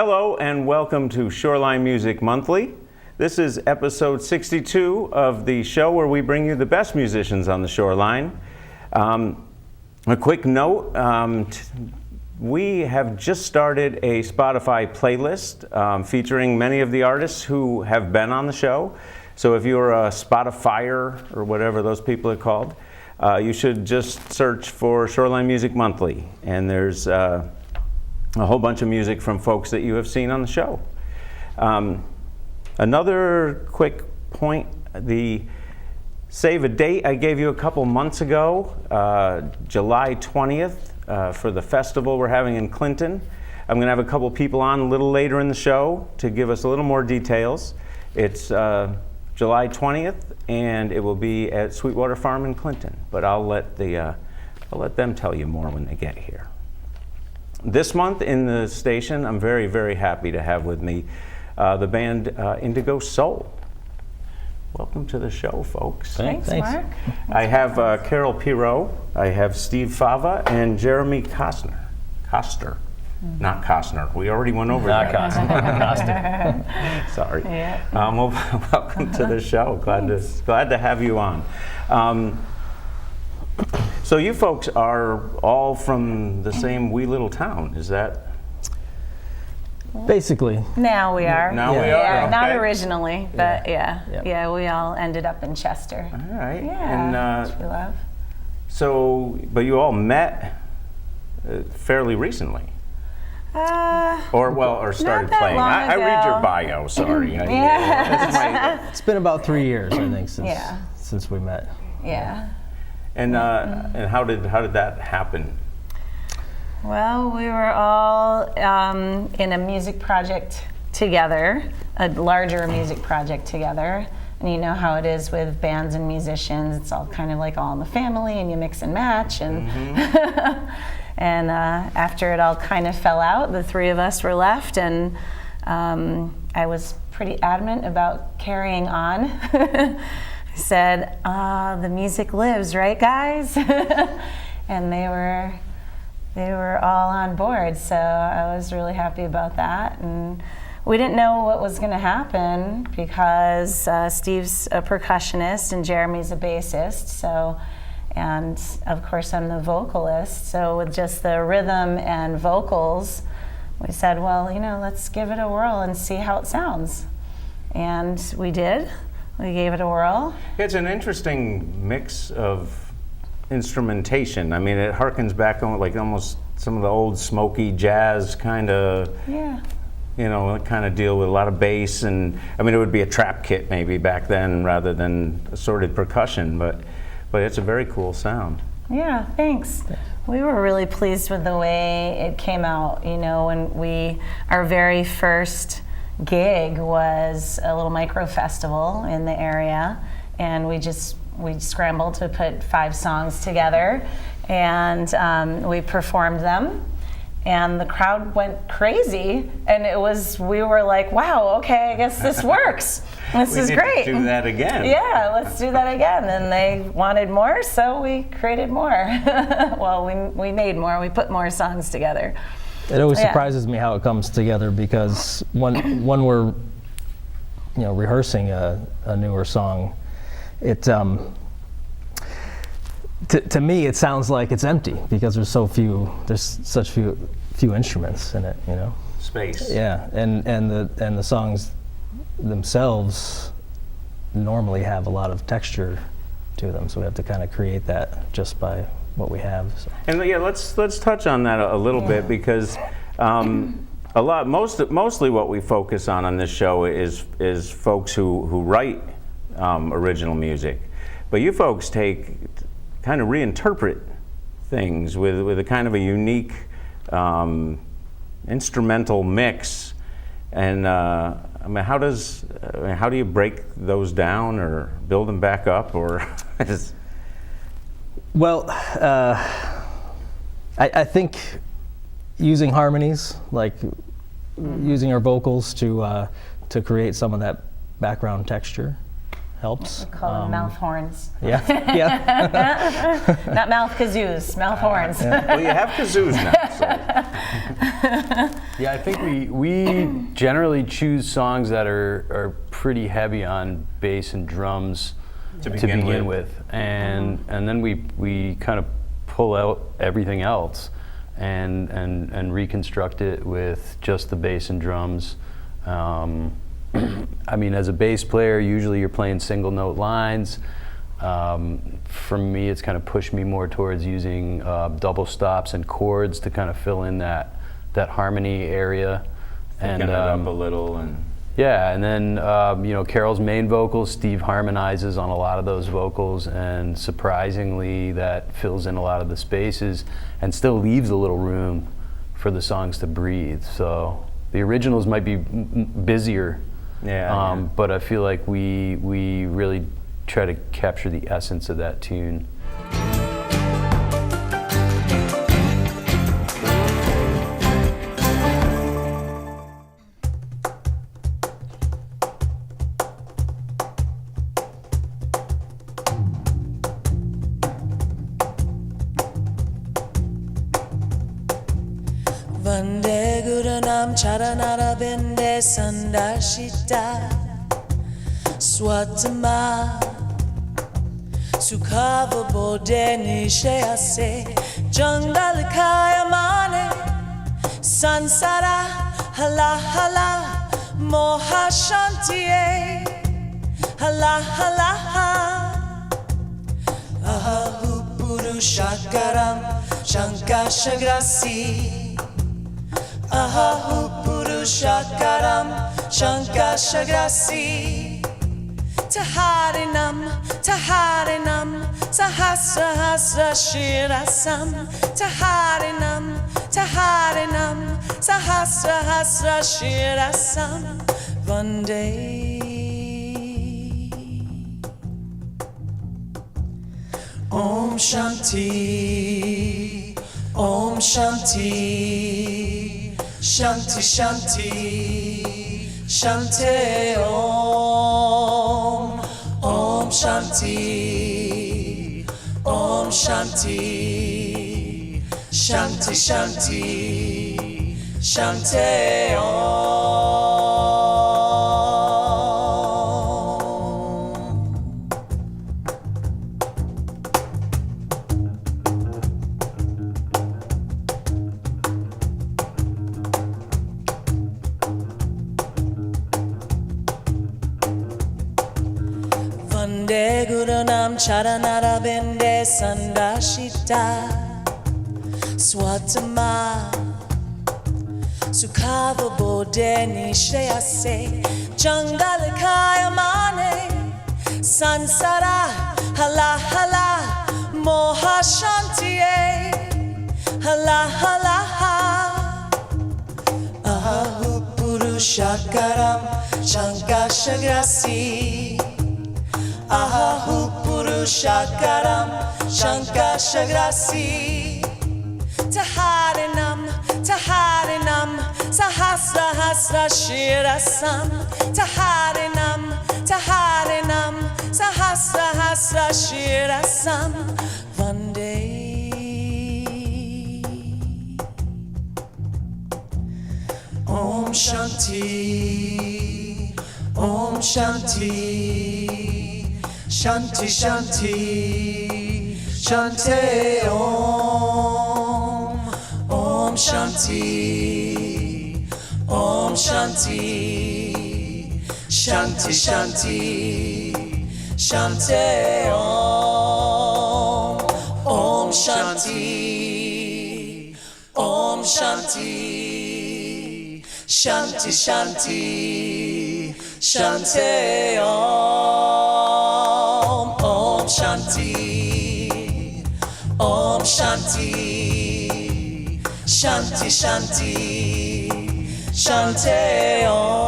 Hello and welcome to Shoreline Music Monthly. This is episode 62 of the show where we bring you the best musicians on the shoreline. A quick note, we have just started a Spotify playlist featuring many of the artists who have been on the show. So if you're a Spotifyer or whatever those people are called, you should just search for Shoreline Music Monthly, and there's a whole bunch of music from folks that you have seen on the show. Another quick point, the save a date I gave you a couple months ago, July 20th, for the festival we're having in Clinton. I'm going to have a couple people on a little later in the show to give us a little more details. It's July 20th, and it will be at Sweetwater Farm in Clinton, but I'll let them tell you more when they get here. This month in the station, I'm very, very happy to have with me the band Indigo Soul. Welcome to the show, folks. Thanks. Mark. I have Carol Piro, I have Steve Fava, and Jeremy Koster. Not Costner. We already went over that. Costner. Sorry. Yeah. Well, welcome to the show. Glad to have you on. So you folks are all from the same wee little town, is that? Basically. Now we are. Now we are. Yeah, okay. not originally, but Yeah. yeah, we all ended up in Chester. All right. Yeah, which we love. So, but you all met fairly recently. Or started that playing. long I read your ago. bio, sorry. It's been about 3 years, I think, since we met. Yeah. And how did that happen? Well, we were all in a music project together, a larger music project together. And you know how it is with bands and musicians. It's all kind of like all in the family, and you mix and match. And and after it all kind of fell out, the three of us were left, and I was pretty adamant about carrying on. I said, the music lives, right, guys? And they were all on board, so I was really happy about that. And we didn't know what was going to happen because Steve's a percussionist and Jeremy's a bassist, and of course I'm the vocalist. So with just the rhythm and vocals, we said, well, let's give it a whirl and see how it sounds. And we did. We gave it a whirl. It's an interesting mix of instrumentation. I mean, it harkens back on like almost some of the old smoky jazz kind of, kind of deal with a lot of bass, and I mean, it would be a trap kit maybe back then rather than assorted percussion, but it's a very cool sound. Yeah, thanks. We were really pleased with the way it came out. When our very first gig was a little micro festival in the area, and we scrambled to put 5 songs together, and we performed them, and the crowd went crazy, and we were like, wow, okay, I guess this works. This is great. Do that again. Yeah, let's do that again. And they wanted more, so we created more. Well, we made more. We put more songs together. It always surprises me how it comes together, because when we're rehearsing a newer song, it to me it sounds like it's empty because there's such few instruments in it, Space. Yeah, and the songs themselves normally have a lot of texture to them, so we have to kind of create that just by what we have. So. And let's touch on that a little bit, because mostly what we focus on this show is folks who write original music, but you folks kind of reinterpret things with a kind of a unique instrumental mix. And I mean, how do you break those down or build them back up, or? Well, I think using harmonies, like using our vocals to create some of that background texture, helps. We call them mouth horns. Yeah. Not mouth kazoos, mouth horns. Well, you have kazoos now. So. Yeah, I think we generally choose songs that are pretty heavy on bass and drums to begin with. And then we kind of pull out everything else and reconstruct it with just the bass and drums. I mean, as a bass player, usually you're playing single note lines. For me, it's kind of pushed me more towards using double stops and chords to kind of fill in that harmony area. Picking it up a little. And yeah, and then Carol's main vocals, Steve harmonizes on a lot of those vocals, and surprisingly that fills in a lot of the spaces and still leaves a little room for the songs to breathe. So the originals might be busier, but I feel like we really try to capture the essence of that tune. Vande Guranam Charanara Bende Sandashita Swatama Sukhava Bodeni Sheyase Jungle Kayamane Sansara Hala Hala Moha Shantiye Hala Hala Ahu Purushakaram Shankashagrasi Ahu Purushakaram Shankashagrasi Taharinam Taharinam Sahasra Hasra Shirasam Taharinam Taharinam Sahasra Hasra Shirasam Vande Om Shanti Om Shanti Shanti Shanti Shanti Om Om Shanti Om Shanti Shanti Shanti Shanti Om. Vande Gurunam Charanara Bende Sandashita Swatama Sukhava Bodeni Shreyase Jangal Kayamane Sansara Hala Hala Moha Shantiye Hala Hala Ahu Purushakaram Shankashagrasi Ahu Purushakaram Shankashagrasi Taharinam Taharinam Sahasra Hasra Shirasam Taharinam Taharinam Sahasra Hasra Shirasam Vande Om Shanti Om Shanti Shanti Shanti Shanti Om Om Shanti Om Shanti Shanti Shanti Shanti Om Om Shanti Om Shanti Shanti Shanti Shanti Om Om Shanti Om Shanti Shanti Shanti Shanti Om.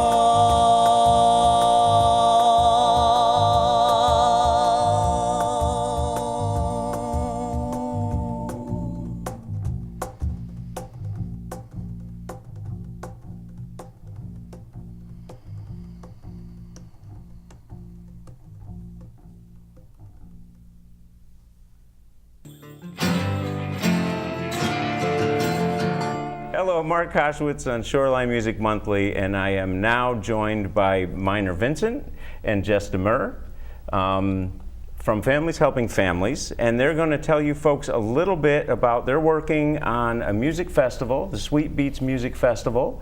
Hello, Mark Koshwitz on Shoreline Music Monthly, and I am now joined by Minor Vincent and Jess Demur from Families Helping Families, and they're going to tell you folks a little bit about, they're working on a music festival, the Sweet Beats Music Festival,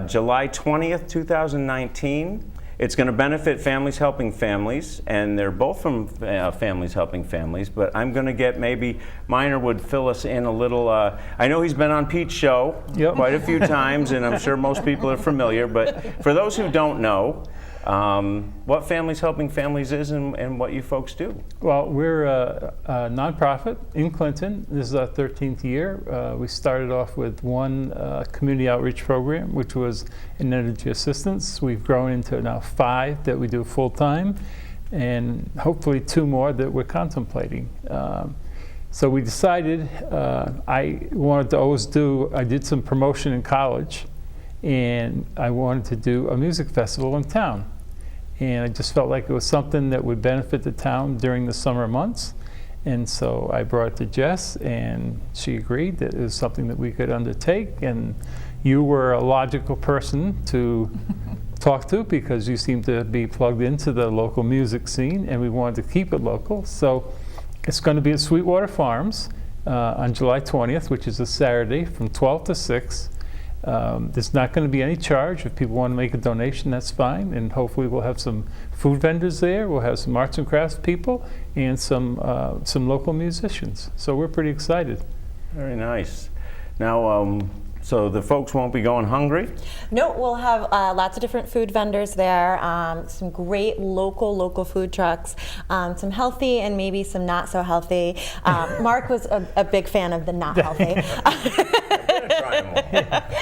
July 20th, 2019. It's going to benefit Families Helping Families, and they're both from Families Helping Families, but I'm going to get, maybe Minor would fill us in a little. I know he's been on Pete's show quite a few times, and I'm sure most people are familiar, but for those who don't know, what Families Helping Families is and what you folks do. Well, we're a nonprofit in Clinton. This is our 13th year. We started off with one community outreach program, which was in energy assistance. We've grown into now 5 that we do full time, and hopefully 2 more that we're contemplating. So we decided I wanted to always I did some promotion in college, and I wanted to do a music festival in town. And I just felt like it was something that would benefit the town during the summer months. And so I brought it to Jess, and she agreed that it was something that we could undertake. And you were a logical person to talk to, because you seem to be plugged into the local music scene, and we wanted to keep it local. So it's going to be at Sweetwater Farms on July 20th, which is a Saturday, from 12 to 6. There's not going to be any charge. If people want to make a donation, that's fine. And hopefully we'll have some food vendors there. We'll have some arts and crafts people and some local musicians. So we're pretty excited. Very nice. Now, so the folks won't be going hungry? No, we'll have lots of different food vendors there, some great local food trucks, some healthy and maybe some not so healthy. Mark was a big fan of the not healthy.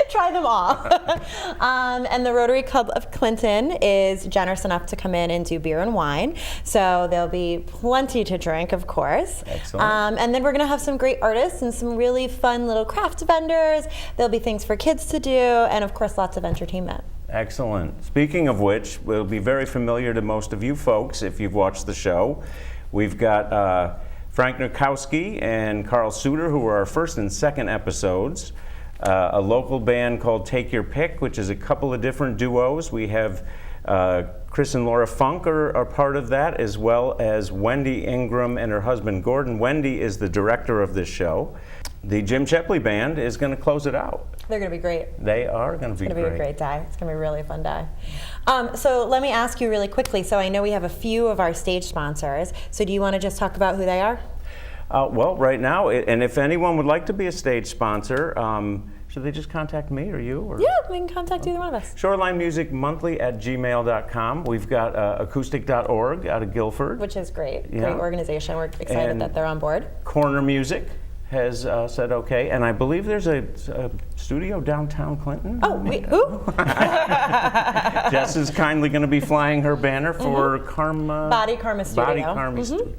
Try them all. And the Rotary Club of Clinton is generous enough to come in and do beer and wine. So there'll be plenty to drink, of course. Excellent. And then we're going to have some great artists and some really fun little craft vendors. There'll be things for kids to do, and of course lots of entertainment. Excellent. Speaking of which, will be very familiar to most of you folks if you've watched the show. We've got Frank Nurkowski and Carl Suter, who were our first and second episodes. A local band called Take Your Pick, which is a couple of different duos. We have Chris and Laura Funk are part of that, as well as Wendy Ingram and her husband Gordon. Wendy is the director of this show. The Jim Shepley Band is going to close it out. They're going to be great. They are going to be great. It's going to be a great day. It's going to be a really fun day. So let me ask you really quickly. So I know we have a few of our stage sponsors. So do you want to just talk about who they are? Well, right now, and if anyone would like to be a stage sponsor, should they just contact me or you? Or? Yeah, we can contact either one of us. Shoreline Music Monthly at gmail.com. We've got acoustic.org out of Guilford. Which is great. Yeah. Great organization. We're excited And that they're on board. Corner Music has said okay, and I believe there's a studio downtown Clinton. Oh, wait, who? Jess is kindly going to be flying her banner for Karma. Body Karma Studio. Body Karma Studio.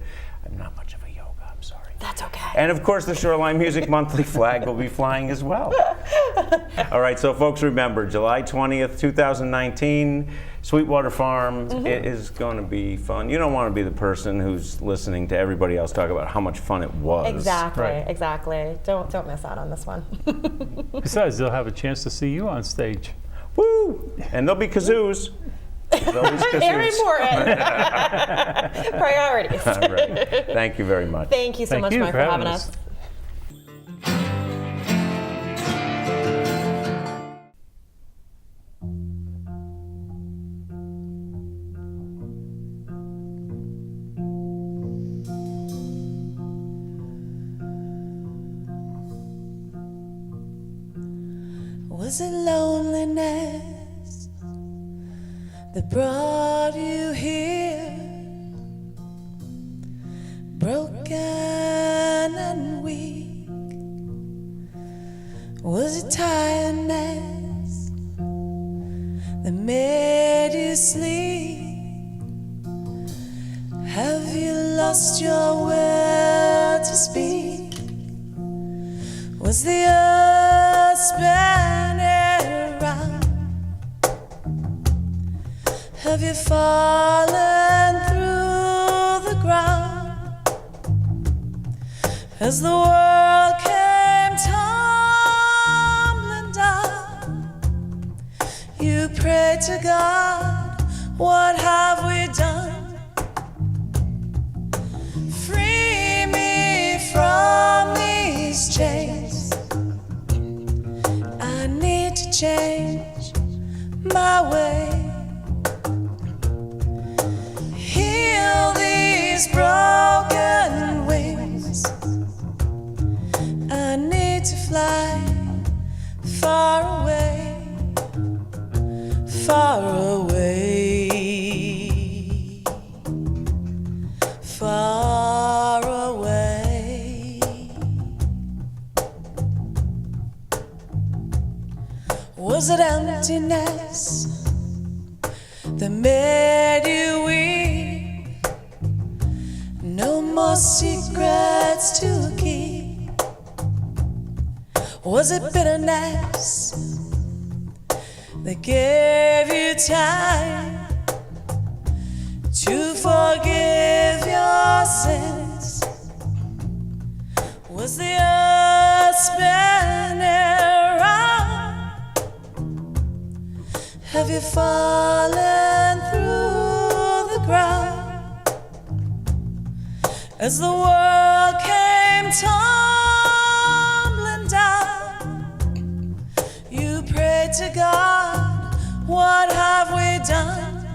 I'm not much of a yoga, I'm sorry. That's okay. And of course, the Shoreline Music Monthly flag will be flying as well. All right, so folks, remember, July 20th, 2019, Sweetwater Farms. It is going to be fun. You don't want to be the person who's listening to everybody else talk about how much fun it was. Exactly, Right. Exactly. Don't miss out on this one. Besides, they'll have a chance to see you on stage. Woo! And there'll be kazoos. There's always kazoos. Very important. Priorities. All right. Thank you very much. Thank you so Thank much, you Mark, for for having having us. us. Was it loneliness that brought you here? Broken and weak. Was it tiredness that made you sleep? Have you lost your will to speak? Was the earth spinning round? Have you fallen through the ground as the world came tumbling to God, what have we done? Free me from these chains. I need to change my way. Heal these broken wings. I need to fly far away, far away, far away. Was it emptiness that made you weep? No more secrets to keep. Was it bitterness that gave you time to forgive your sins? Was the earth spinning round? Have you fallen through the ground as the world came tumbling down? You prayed to God, what have we done?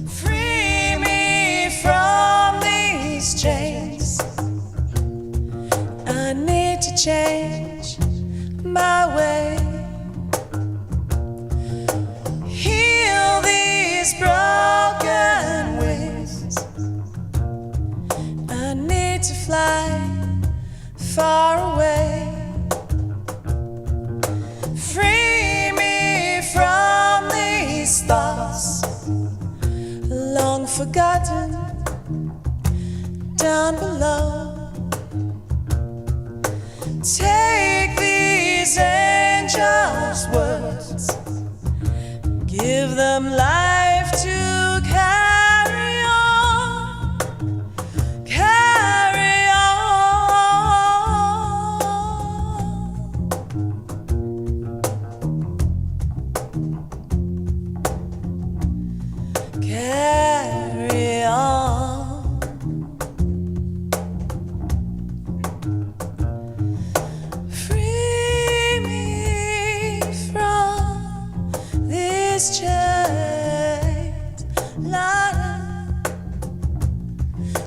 Free me from these chains. I need to change my way. Heal these broken wings. I need to fly far away. Free me from these thoughts long forgotten down below. Take these angels' words, give them life to carry on, carry on, carry on. Free me from this chains. La da,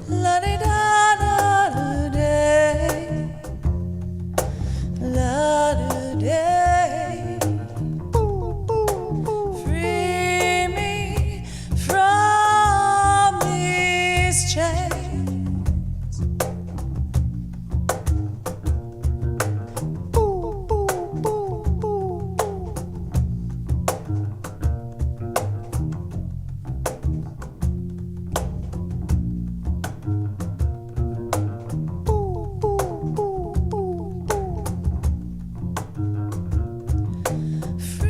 la di da da da day, la da day. Free me from these chains.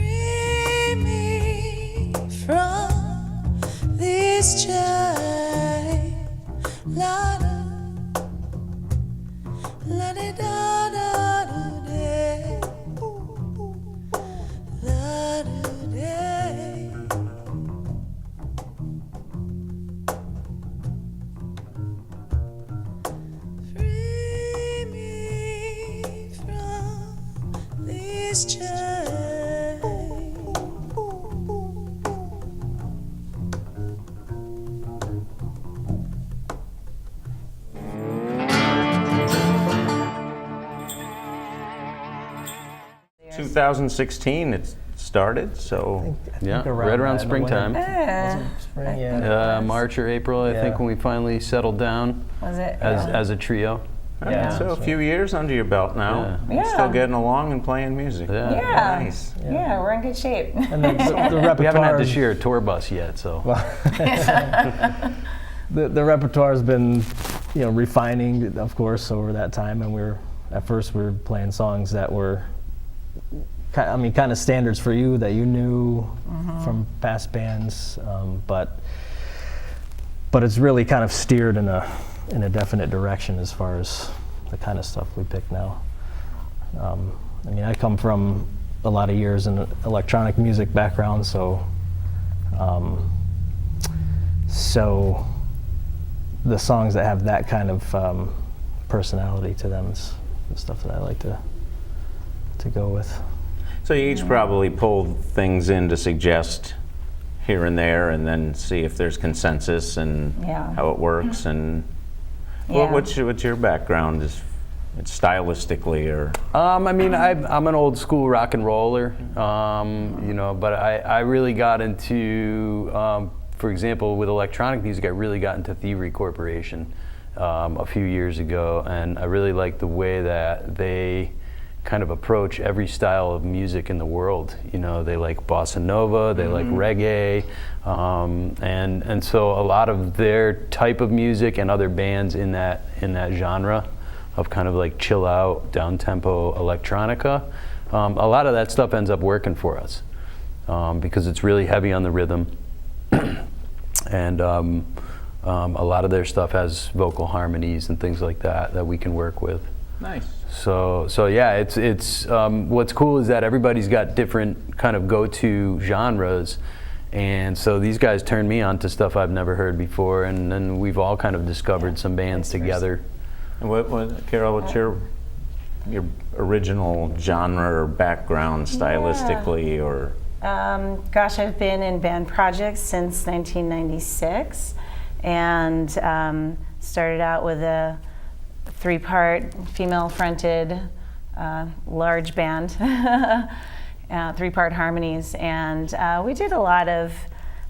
Free me from these chains. La da, la di da da da day, la da day. Free me from these chains. Yeah. 2016 it started, so Yeah, think right around that in the springtime. winter. Spring, yeah. March or April, I think, Yeah. when we finally settled down Was it? as a trio. Yeah. so a few years under your belt now. Yeah. You're still getting along and playing music. Yeah. Yeah. Nice. Yeah, we're in good shape. And the repertoire. We haven't had to share a tour bus yet, so. The repertoire has been, refining, of course, over that time. And at first we were playing songs that were, kind of standards for you that you knew from past bands, but it's really kind of steered in a definite direction as far as the kind of stuff we pick now. I come from a lot of years in electronic music background, so so the songs that have that kind of personality to them is the stuff that I like to go with. So you each probably pull things in to suggest here and there, and then see if there's consensus and Yeah. how it works. And Yeah. what's your background? Is it stylistically or? I mean, I'm an old school rock and roller, you know, but I really got into, for example, with electronic music, I really got into Thievery Corporation a few years ago, and I really like the way that they kind of approach every style of music in the world. You know, they like bossa nova, they like reggae, and so a lot of their type of music and other bands in that genre of kind of like chill out, down tempo electronica, a lot of that stuff ends up working for us because it's really heavy on the rhythm, and a lot of their stuff has vocal harmonies and things like that we can work with. Nice. So yeah, it's what's cool is that everybody's got different kind of go-to genres, and so these guys turned me on to stuff I've never heard before, and then we've all kind of discovered some bands together. And Carol, what's your original genre or background stylistically, or? Gosh, I've been in band projects since 1996, and started out with a 3-part female-fronted large band, 3-part harmonies, and we did a lot of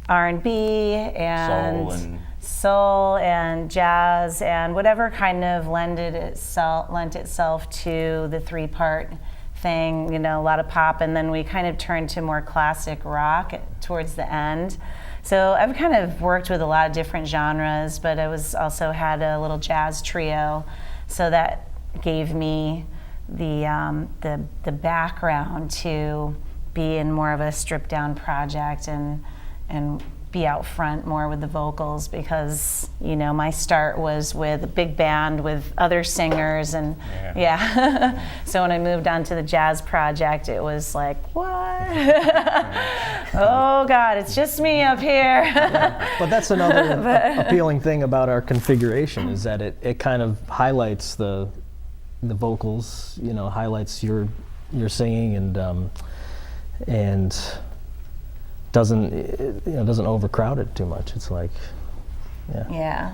R&B and soul and jazz and whatever kind of lent itself to the 3-part thing, you know, a lot of pop, and then we kind of turned to more classic rock towards the end. So I've kind of worked with a lot of different genres, but I also had a little jazz trio, so that gave me the background to be in more of a stripped down project and be out front more with the vocals, because, you know, my start was with a big band with other singers, and so when I moved on to the jazz project, it was like, what? Oh God, it's just me up here. But that's another appealing thing about our configuration, is that it kind of highlights the vocals, you know, highlights your singing, and doesn't overcrowd it too much. It's like, Yeah.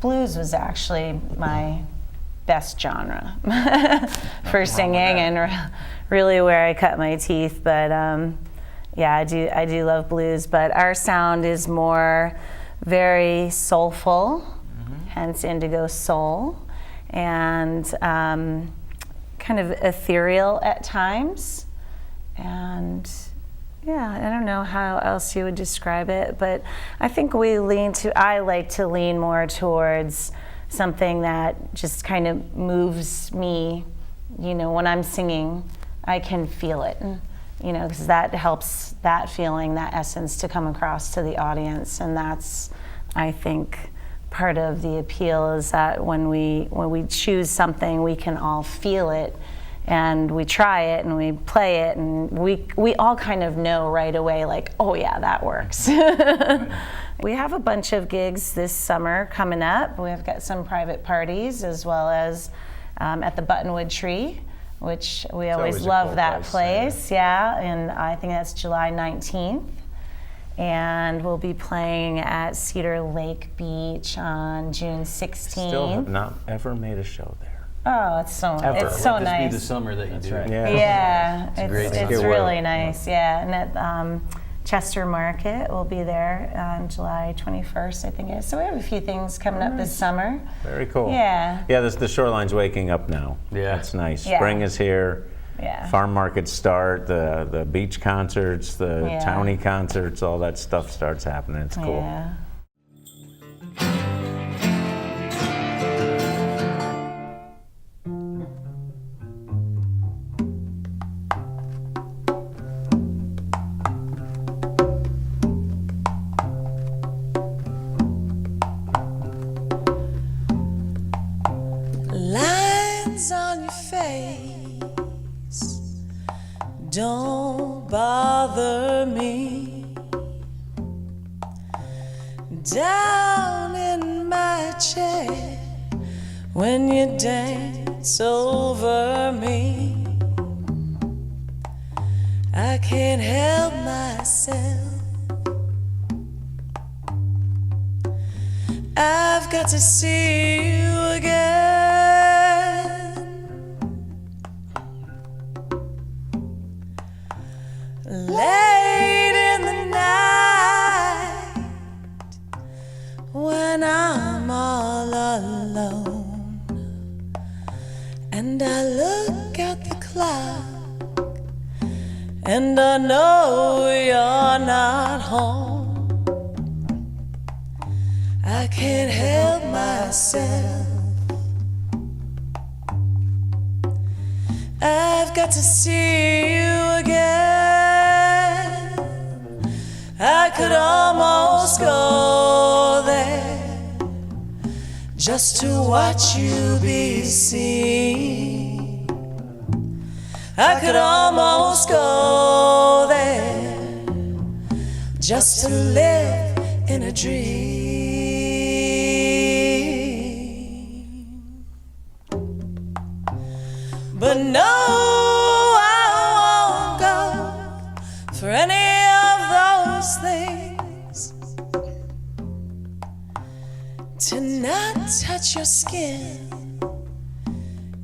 Blues was actually my best genre for singing, and really where I cut my teeth. But I do love blues. But our sound is more very soulful, hence Indigo Soul, and kind of ethereal at times, and I don't know how else you would describe it, but I think I like to lean more towards something that just kind of moves me, you know, when I'm singing, I can feel it, you know, because that helps that feeling, that essence to come across to the audience. And that's, I think, part of the appeal, is that when we choose something, we can all feel it. And we try it and we play it, and we all kind of know right away, like, oh yeah, that works. We have a bunch of gigs this summer coming up. We've got some private parties, as well as at the Buttonwood Tree, which we always love cool that place. Yeah, and I think that's July 19th. And we'll be playing at Cedar Lake Beach on June 16th. Still have not ever made a show there. Oh, it's so nice. This be the summer that you do. right. Yeah, it's really work. nice. Yeah, and at Chester Market, we'll be there on July 21st, I think it is. So we have a few things coming up this summer. Very cool. Yeah. Yeah, the shoreline's waking up now. Yeah. That's nice. Yeah. Spring is here. Yeah. Farm markets start, the beach concerts, the Yeah. townie concerts, all that stuff starts happening. It's cool. Yeah. Lines on your face don't bother me. Down in my chair when you dance over me, I can't help myself. I've got to see you again. Late in the night when I'm all alone and I look at the clock and I know you're not home, I can't help myself. I've got to see you again. I could almost go there just to watch you be seen. I could almost go there just to live in a dream. But no, I won't go for any of those things. To not touch your skin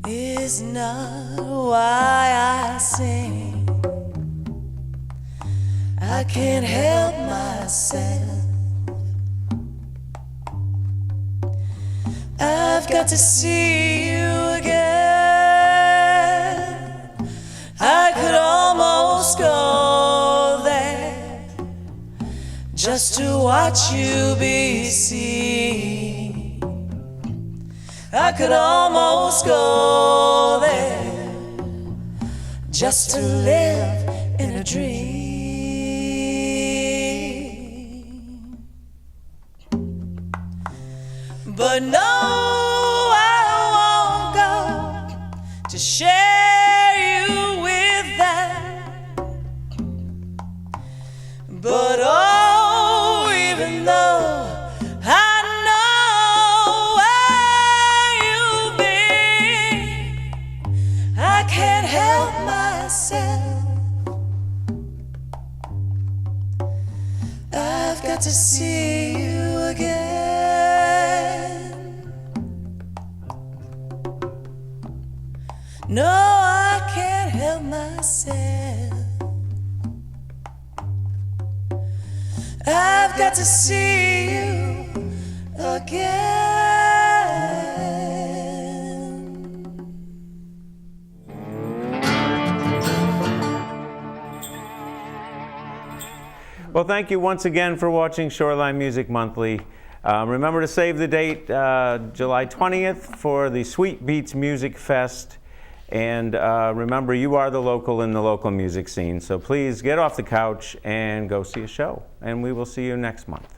is not why I sing. I can't help myself. I've got to see you again. I could almost go there just to watch you be seen. I could almost go there just to live in a dream. But no, I won't go to share you with that. But oh, even though I know where you've been, I can't help myself. I've got to see you again. No, I can't help myself. I've got to see you again. Well, thank you once again for watching Shoreline Music Monthly. Remember to save the date, July 20th, for the Sweet Beats Music Fest. And remember, you are the local in the local music scene. So please get off the couch and go see a show. And we will see you next month.